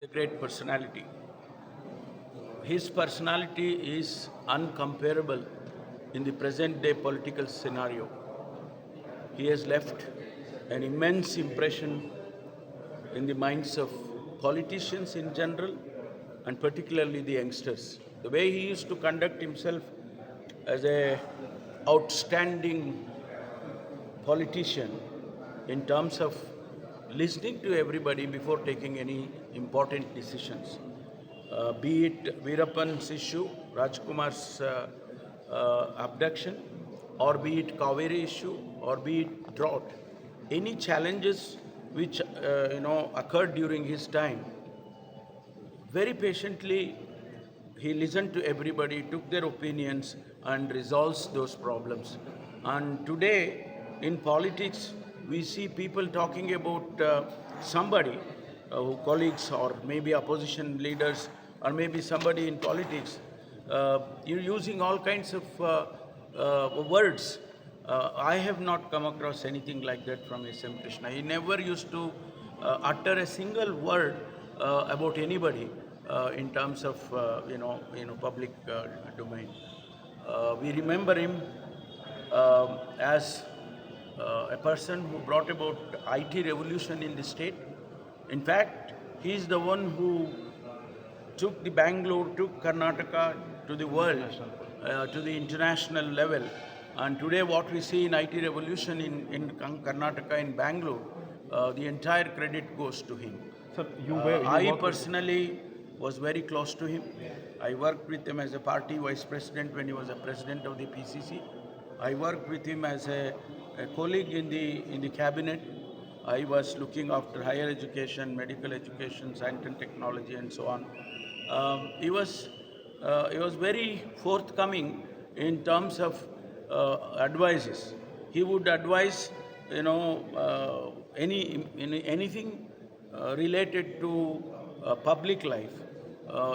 A great personality. His personality is uncomparable in the present day political scenario. He has left an immense impression in the minds of politicians in general and particularly the youngsters. The way he used to conduct himself as a outstanding politician in terms of listening to everybody before taking any important decisions. Be it Veerappan's issue, Rajkumar's abduction, or be it Kaveri issue, or be it drought. Any challenges which occurred during his time, very patiently he listened to everybody, took their opinions and resolves those problems. And today in politics, we see people talking about somebody, colleagues or maybe opposition leaders or maybe somebody in politics, you're using all kinds of words. I have not come across anything like that from S.M. Krishna. He never used to utter a single word about anybody in terms of public domain. We remember him as a person who brought about IT revolution in the state. In fact, he is the one who took the Bengaluru, took Karnataka to the world, to the international level. And today what we see in IT revolution in Karnataka, in Bengaluru, the entire credit goes to him. Sir, I personally was very close to him. I worked with him as a party vice president when he was a president of the PCC. I worked with him as a colleague in the cabinet. I was looking after higher education, medical education, science and technology, and so on. He was very forthcoming in terms of advices. He would advise, anything related to public life,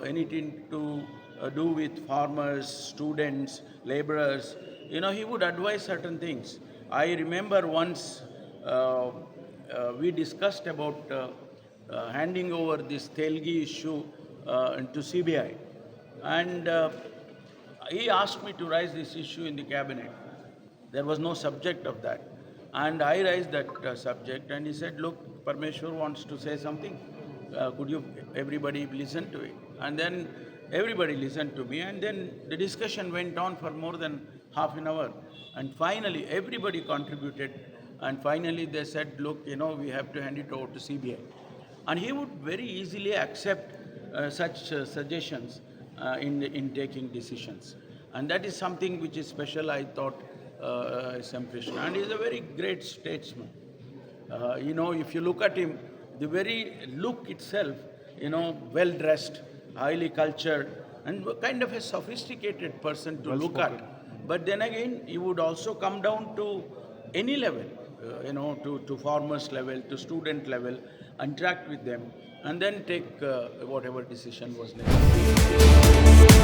anything to do with farmers, students, laborers. He would advise certain things. I remember once we discussed about handing over this Telgi issue to CBI, and he asked me to raise this issue in the cabinet. There was no subject of that, and I raised that subject, and he said, "Look, Parmeshwar wants to say something. Could you everybody listen to it?" And then everybody listened to me, and then the discussion went on for more than half an hour. And finally, everybody contributed. And finally, they said, "Look, we have to hand it over to CBI." And he would very easily accept such suggestions in taking decisions. And that is something which is special, I thought, S.M. Krishna. And he's a very great statesman. If you look at him, the very look itself, well-dressed, highly cultured, and kind of a sophisticated person to look at. But then again, he would also come down to any level, to farmers level, to student level, interact with them, and then take whatever decision was necessary.